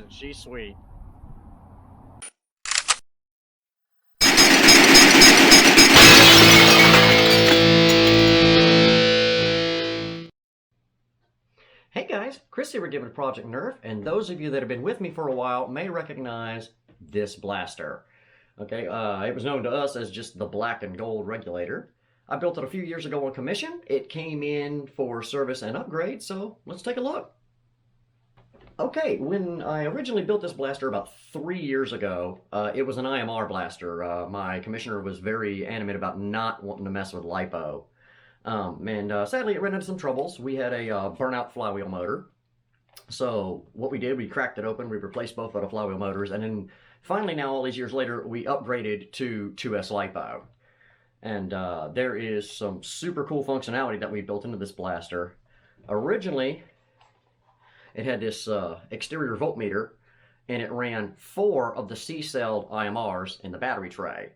isn't she sweet? Hey guys, Chris here with Project Nerf, and those of you that have been with me for a while may recognize this blaster. Okay, it was known to us as just the black and gold regulator. I built it a few years ago on commission. It came in for service and upgrade, so let's take a look. Okay, when I originally built this blaster about 3 years ago, it was an IMR blaster. My commissioner was very animate about not wanting to mess with LiPo. Sadly, it ran into some troubles. We had a burnout flywheel motor. So what we did, we cracked it open, we replaced both of the flywheel motors, and then finally now, all these years later, we upgraded to 2S LiPo. And there is some super cool functionality that we built into this blaster. Originally, it had this exterior voltmeter, and it ran 4 of the C-cell IMRs in the battery tray.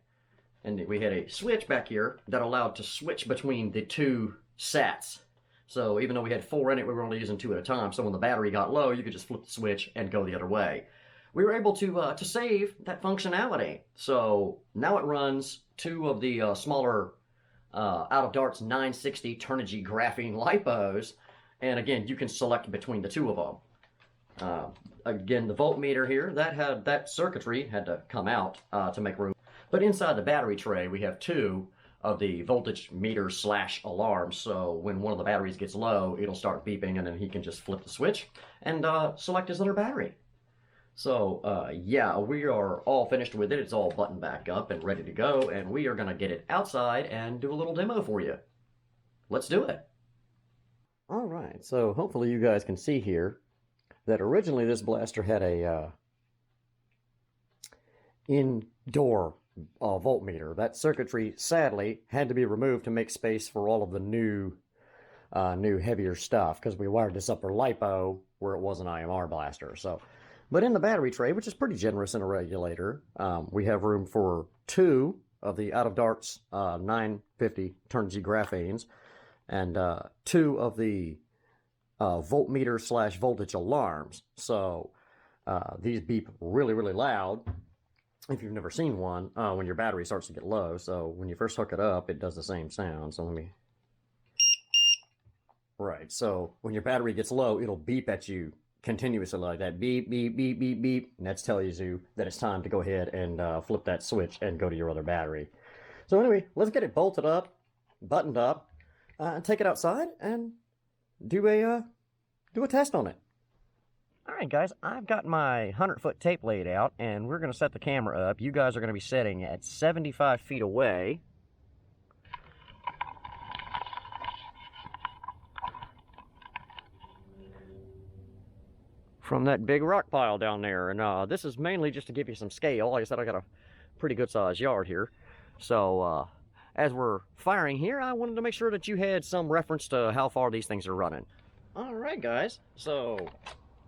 And we had a switch back here that allowed to switch between the 2 sats. So even though we had 4 in it, we were only using 2 at a time. So when the battery got low, you could just flip the switch and go the other way. We were able to save that functionality. So now it runs 2 of the smaller out of Dart's 960 Turnigy graphene LiPos. And again, you can select between the 2 of them. Again, the voltmeter here, that circuitry had to come out to make room. But inside the battery tray, we have 2 of the voltage meter / alarms. So when one of the batteries gets low, it'll start beeping, and then he can just flip the switch and select his other battery. So yeah, we are all finished with it. It's all buttoned back up and ready to go, and we are going to get it outside and do a little demo for you. Let's do it. All right, so hopefully you guys can see here that originally this blaster had a indoor voltmeter. That circuitry sadly had to be removed to make space for all of the new heavier stuff, because we wired this up for LiPo where it was an IMR blaster. So, but in the battery tray, which is pretty generous in a regulator, we have room for 2 of the out of Dart's 950 Turnigy graphenes and 2 of the voltmeter / voltage alarms. So these beep really, really loud. If you've never seen one, when your battery starts to get low. So when you first hook it up, it does the same sound. So let me... Right, so when your battery gets low, it'll beep at you continuously like that. Beep, beep, beep, beep, beep. And that tells you that it's time to go ahead and flip that switch and go to your other battery. So anyway, let's get it bolted up, buttoned up, and take it outside and do a test on it. Alright guys, I've got my 100-foot tape laid out, and we're going to set the camera up. You guys are going to be setting at 75 feet away. From that big rock pile down there. And this is mainly just to give you some scale. Like I said, I got a pretty good sized yard here. So as we're firing here, I wanted to make sure that you had some reference to how far these things are running. Alright guys, so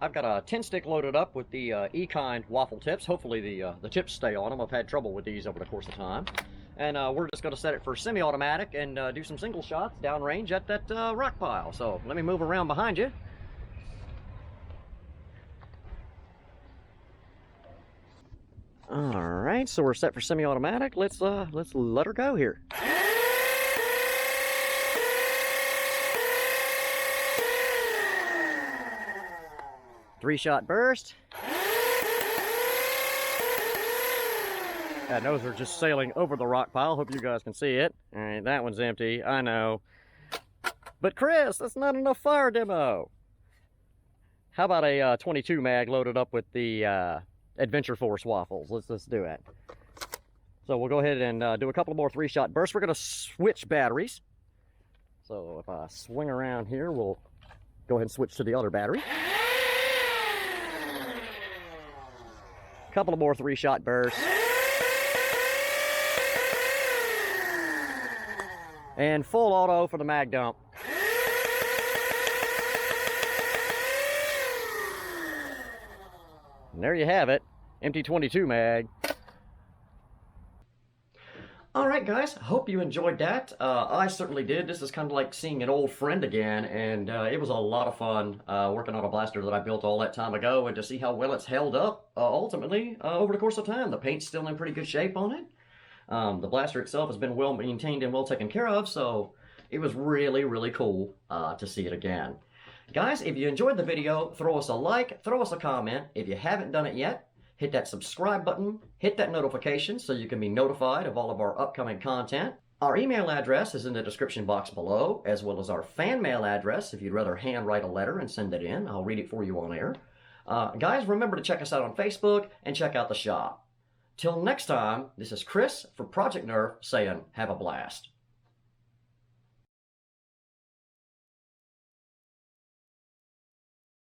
I've got a 10-stick loaded up with the E-kind waffle tips. Hopefully the tips stay on them. I've had trouble with these over the course of time. And we're just going to set it for semi-automatic and do some single shots downrange at that rock pile. So let me move around behind you. Alright, so we're set for semi-automatic. Let's let her go here. 3-shot burst. And those are just sailing over the rock pile. Hope you guys can see it. All right, that one's empty, I know. But Chris, that's not enough fire demo. How about a 22 mag loaded up with the Adventure Force waffles? Let's do it. So we'll go ahead and do a couple more 3-shot bursts. We're going to switch batteries. So if I swing around here, we'll go ahead and switch to the other battery. Couple of more 3-shot bursts. And full auto for the mag dump. And there you have it. Empty 22 mag. All right, guys, hope you enjoyed that. I certainly did. This is kind of like seeing an old friend again, and it was a lot of fun working on a blaster that I built all that time ago, and to see how well it's held up ultimately over the course of time. The paint's still in pretty good shape on it. The blaster itself has been well maintained and well taken care of, so it was really, really cool to see it again. Guys, if you enjoyed the video, throw us a like, throw us a comment. If you haven't done it yet, hit that subscribe button, hit that notification so you can be notified of all of our upcoming content. Our email address is in the description box below, as well as our fan mail address if you'd rather handwrite a letter and send it in. I'll read it for you on air. Guys, remember to check us out on Facebook and check out the shop. Till next time, this is Chris for Project Nerf saying have a blast.